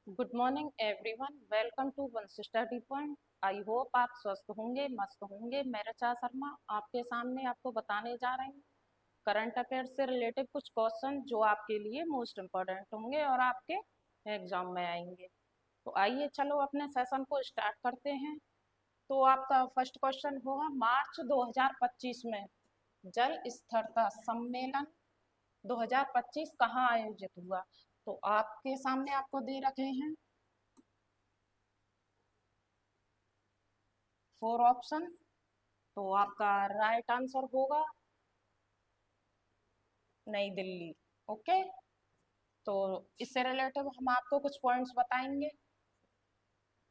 Good morning everyone, welcome to one study point. I hope आप स्वस्थ होंगे, मस्त होंगे। मैं रचा शर्मा आपके सामने आपको बताने जा रही हूँ करंट अफेयर्स से रिलेटेड कुछ क्वेश्चन जो आपके लिए मोस्ट इम्पोर्टेंट होंगे और आपके एग्जाम में आएंगे। तो आइए चलो अपने सेशन को स्टार्ट करते हैं। तो आपका फर्स्ट क्वेश्चन होगा, मार्च 2025 में जल स्थिरता सम्मेलन 2025 कहाँ आयोजित हुआ। तो आपके सामने आपको दे रखे हैं फोर ऑप्शन। तो आपका राइट आंसर होगा नई दिल्ली। ओके, तो इससे रिलेटेड हम आपको कुछ पॉइंट्स बताएंगे।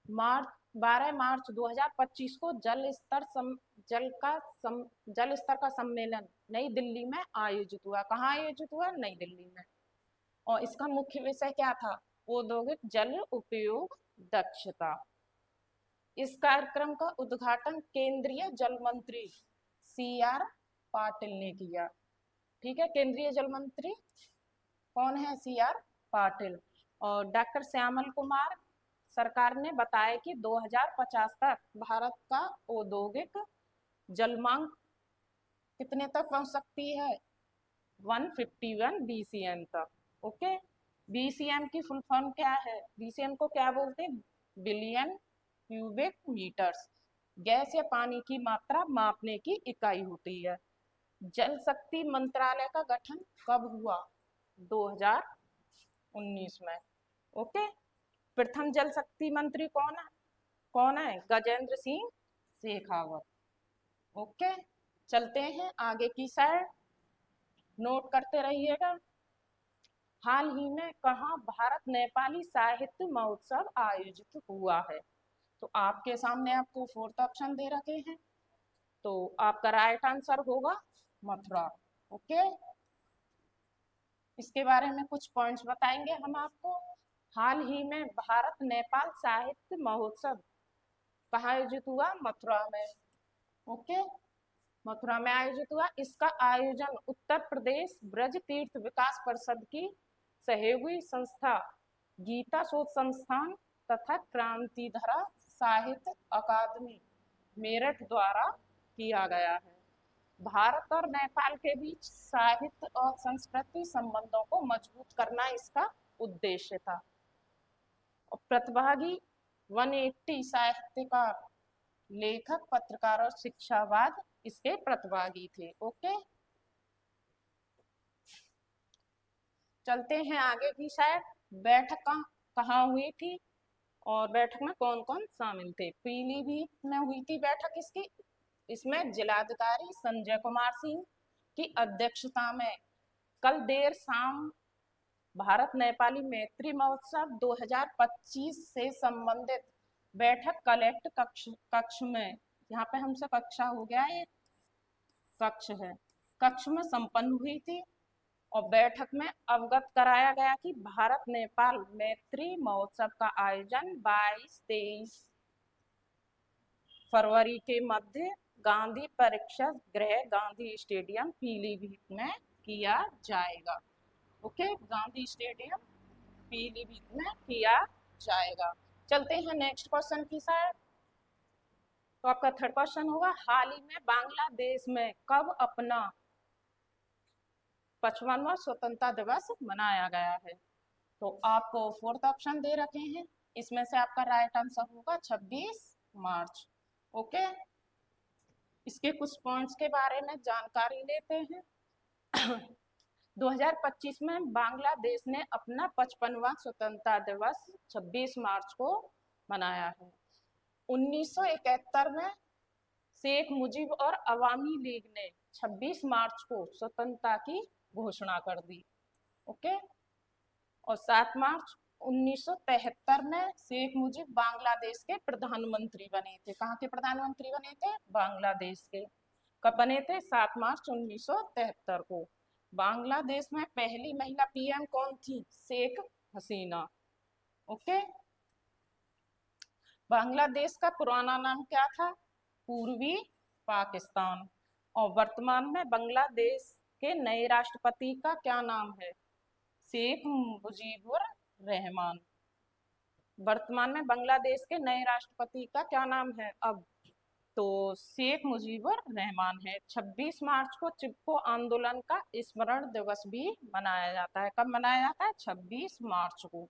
मार्च 12 मार्च 2025 को जल का जल स्तर का सम्मेलन नई दिल्ली में आयोजित हुआ। कहाँ आयोजित हुआ? नई दिल्ली में। और इसका मुख्य विषय क्या था? औद्योगिक जल उपयोग दक्षता। इस कार्यक्रम का उद्घाटन केंद्रीय जल मंत्री CR पाटिल ने किया। ठीक है, केंद्रीय जल मंत्री कौन है? CR पाटिल। और डॉक्टर श्यामल कुमार सरकार ने बताया कि 2050 तक भारत का औद्योगिक जल मांग कितने तक पहुंच सकती है? 151 BCM तक। ओके, BCM की फुल फॉर्म क्या है? BCM को क्या बोलते हैं? Billion cubic metres. गैस या पानी की मात्रा मापने की इकाई होती है। जल शक्ति मंत्रालय का गठन कब हुआ? 2019 में। ओके, प्रथम जल शक्ति मंत्री कौन है? गजेंद्र सिंह शेखावत। ओके, चलते हैं आगे की साइड, नोट करते रहिएगा। हाल ही में कहाँ भारत नेपाली साहित्य महोत्सव आयोजित हुआ है? तो आपके सामने आपको फोर्थ ऑप्शन दे रखे हैं। तो आपका राइट आंसर होगा मथुरा। ओके, इसके बारे में कुछ पॉइंट्स बताएंगे हम आपको। हाल ही में भारत नेपाल साहित्य महोत्सव कहाँ आयोजित हुआ? मथुरा में। ओके, मथुरा में आयोजित हुआ। इसका आयोजन उत्तर प्रदेश ब्रज तीर्थ विकास परिषद की सहयोगी संस्था गीता शोध संस्थान तथा क्रांतिधरा साहित्य अकादमी मेरठ द्वारा किया गया है। भारत और नेपाल के बीच साहित्य और संस्कृति संबंधों को मजबूत करना इसका उद्देश्य था। और प्रतिभागी 180 साहित्यकार, लेखक, पत्रकार और शिक्षावाद इसके प्रतिभागी थे। ओके, चलते हैं आगे की साइड। बैठक कहाँ हुई थी और बैठक में कौन कौन शामिल थे? पीलीभीत में हुई थी बैठक इसकी। इसमें जिलाधिकारी संजय कुमार सिंह की अध्यक्षता में कल देर शाम भारत नेपाली मैत्री महोत्सव 2025 से संबंधित बैठक कलेक्ट कक्ष में, यहाँ पे हमसे कक्षा हो गया, ये कक्ष है, कक्ष में संपन्न हुई थी। और बैठक में अवगत कराया गया कि भारत नेपाल मैत्री महोत्सव का आयोजन 22-23 फरवरी के मध्य गांधी परीक्षा गृह गांधी स्टेडियम पीलीभीत में किया जाएगा। ओके, गांधी स्टेडियम पीलीभीत में किया जाएगा। चलते हैं नेक्स्ट क्वेश्चन की साइड। तो आपका थर्ड क्वेश्चन होगा, हाल ही में बांग्लादेश में कब अपना 55वां स्वतंत्रता दिवस मनाया गया है? तो आपको फोर्थ ऑप्शन दे रखे हैं। इसमें से आपका राइट आंसर होगा 26 मार्च। ओके, इसके कुछ पॉइंट्स के बारे में जानकारी लेते हैं। 2025 में बांग्लादेश ने अपना 55वां स्वतंत्रता दिवस 26 मार्च को मनाया है। 1971 में शेख मुजीब और अवामी लीग ने 26 मार्च को स्वतंत्रता की घोषणा कर दी। ओके, और 7 मार्च 1973 में शेख मुजीब बांग्लादेश के प्रधानमंत्री बने थे। कहाँ के प्रधानमंत्री बने थे? बांग्लादेश के। कब बने थे? 7 मार्च 1973 को। बांग्लादेश में पहली महिला PM कौन थी? शेख हसीना। ओके, बांग्लादेश का पुराना नाम क्या था? पूर्वी पाकिस्तान। और वर्तमान में बांग्लादेश के नए राष्ट्रपति का क्या नाम है? शेख मुजीबुर रहमान। वर्तमान में बांग्लादेश के नए राष्ट्रपति का क्या नाम है अब? तो शेख मुजीबुर रहमान है। 26 मार्च को चिपको आंदोलन का स्मरण दिवस भी मनाया जाता है। कब मनाया जाता है? 26 मार्च को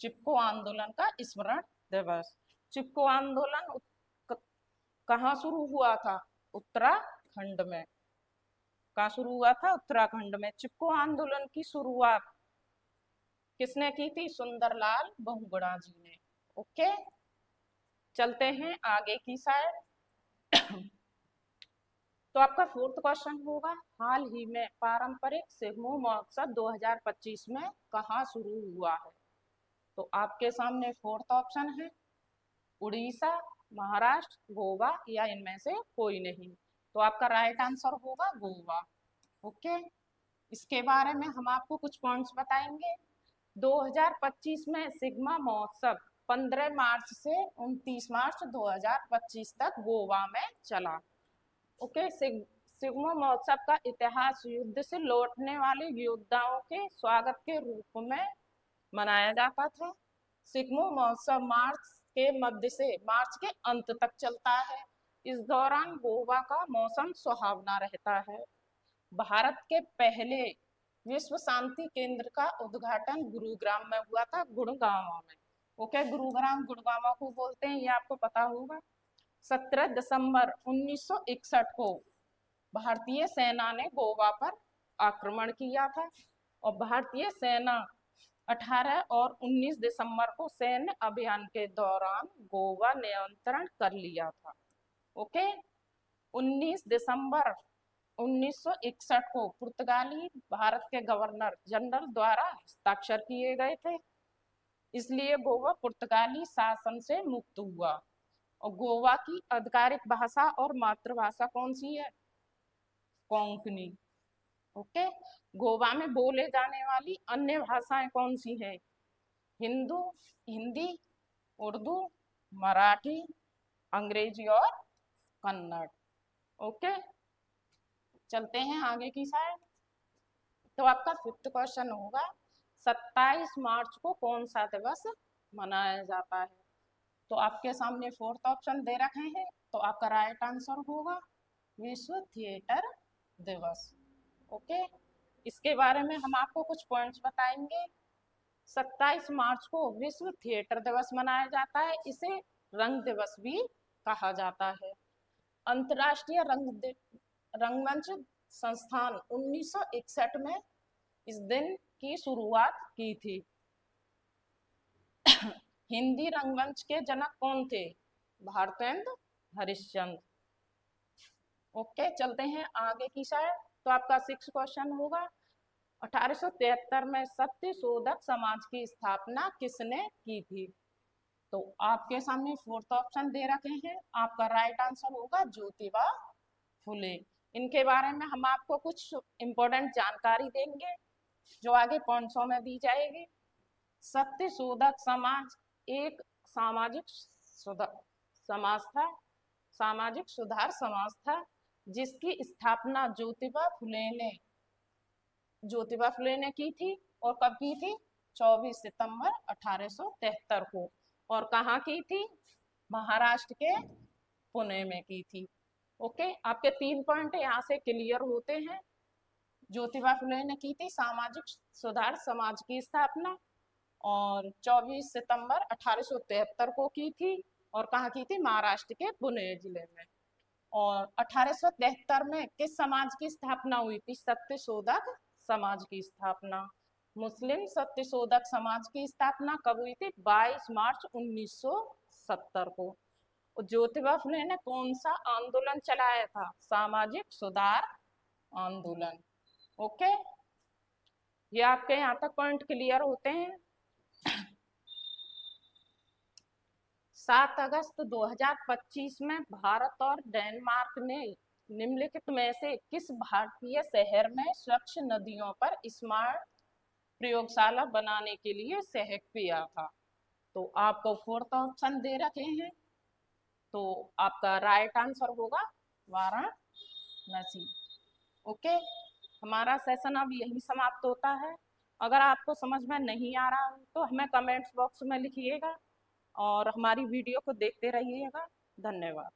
चिपको आंदोलन का स्मरण दिवस। चिपको आंदोलन कहाँ शुरू हुआ था? उत्तराखंड में। कहाँ शुरू हुआ था? उत्तराखंड में। चिपको आंदोलन की शुरुआत किसने की थी? सुंदरलाल बहुगुणा जी ने। ओके, चलते हैं आगे की साइड। तो आपका फोर्थ क्वेश्चन होगा, हाल ही में पारंपरिक सिग्मो महोत्सव 2025 में कहाँ शुरू हुआ है? तो आपके सामने फोर्थ ऑप्शन है, उड़ीसा, महाराष्ट्र, गोवा या इनमें से कोई नहीं। तो आपका राइट आंसर होगा गोवा। ओके, इसके बारे में हम आपको कुछ पॉइंट्स बताएंगे। 2025 में सिग्मा महोत्सव 15 मार्च से 29 मार्च 2025 तक गोवा में चला। ओके, सिग्मा महोत्सव का इतिहास युद्ध से लौटने वाले योद्धाओं के स्वागत के रूप में मनाया जाता था। सिग्मो महोत्सव मार्च के मध्य से मार्च के अंत तक चलता है। इस दौरान गोवा का मौसम सुहावना रहता है। भारत के पहले विश्व शांति केंद्र का उद्घाटन गुरुग्राम में हुआ था, गुड़गांव में। ओके, गुरुग्राम गुड़गांव को बोलते हैं, ये आपको पता होगा। 17 दिसंबर 1961 को भारतीय सेना ने गोवा पर आक्रमण किया था और भारतीय सेना 18 और 19 दिसंबर को सैन्य अभियान के दौरान गोवा नियंत्रण कर लिया था। ओके, 19 दिसंबर 1961 को पुर्तगाली भारत के गवर्नर जनरल द्वारा हस्ताक्षर किए गए थे, इसलिए गोवा पुर्तगाली शासन से मुक्त हुआ। और गोवा की आधिकारिक भाषा और मातृभाषा कौन सी है? कोंकणी। ओके, गोवा में बोले जाने वाली अन्य भाषाएं कौन सी हैं? हिंदी, उर्दू, मराठी, अंग्रेजी और कन्नड़। ओके, चलते हैं आगे की साइड। तो आपका फिफ्थ क्वेश्चन होगा, 27 मार्च को कौन सा दिवस मनाया जाता है? तो आपके सामने फोर्थ ऑप्शन दे रखे हैं, तो आपका राइट आंसर होगा विश्व थिएटर दिवस। ओके, इसके बारे में हम आपको कुछ पॉइंट्स बताएंगे। 27 मार्च को विश्व थिएटर दिवस मनाया जाता है, इसे रंग दिवस भी कहा जाता है। अंतर्राष्ट्रीय रंगमंच संस्थान 1961 में इस दिन की शुरुआत की थी। हिंदी रंगमंच के जनक कौन थे? भारतेंद्र हरिश्चंद्र। ओके, चलते हैं आगे की साइड। तो आपका सिक्स क्वेश्चन होगा, 1873 में सत्य शोधक समाज की स्थापना किसने की थी? तो आपके सामने फोर्थ ऑप्शन दे रखे हैं, आपका राइट आंसर होगा ज्योतिबा फुले। इनके बारे में हम आपको कुछ इंपॉर्टेंट जानकारी देंगे जो आगे पॉइंट्सों में दी जाएगी। सत्य शोधक समाज एक सामाजिक समाज था, सामाजिक सुधार समाज था, जिसकी स्थापना ज्योतिबा फुले ने की थी। और कब की थी? 24 सितंबर 1873 को। और कहाँ की थी? महाराष्ट्र के पुणे में की थी। ओके, आपके 3 पॉइंट यहाँ से क्लियर होते हैं। ज्योतिबा फुले ने की थी सामाजिक सुधार समाज की स्थापना, और 24 सितंबर 1873 को की थी। और कहाँ की थी? महाराष्ट्र के पुणे जिले में। और 1873 में किस समाज की स्थापना हुई थी? सत्य शोधक समाज की स्थापना। मुस्लिम सत्य शोधक समाज की स्थापना कब हुई थी? 22 मार्च 1970 को। ज्योतिबा फुले ने कौन सा आंदोलन चलाया था? सामाजिक सुधार आंदोलन। ओके, ये आपके यहाँ तक पॉइंट क्लियर होते हैं। 7 अगस्त 2025 में भारत और डेनमार्क ने निम्नलिखित में से किस भारतीय शहर में स्वच्छ नदियों पर स्मार्ट प्रयोगशाला बनाने के लिए सहयोग किया था? तो आपको फोर्थ ऑप्शन दे रखे हैं, तो आपका राइट आंसर होगा वाराणसी। ओके, हमारा सेशन अब यही समाप्त होता है। अगर आपको समझ में नहीं आ रहा तो हमें कमेंट्स बॉक्स में लिखिएगा और हमारी वीडियो को देखते रहिएगा। धन्यवाद।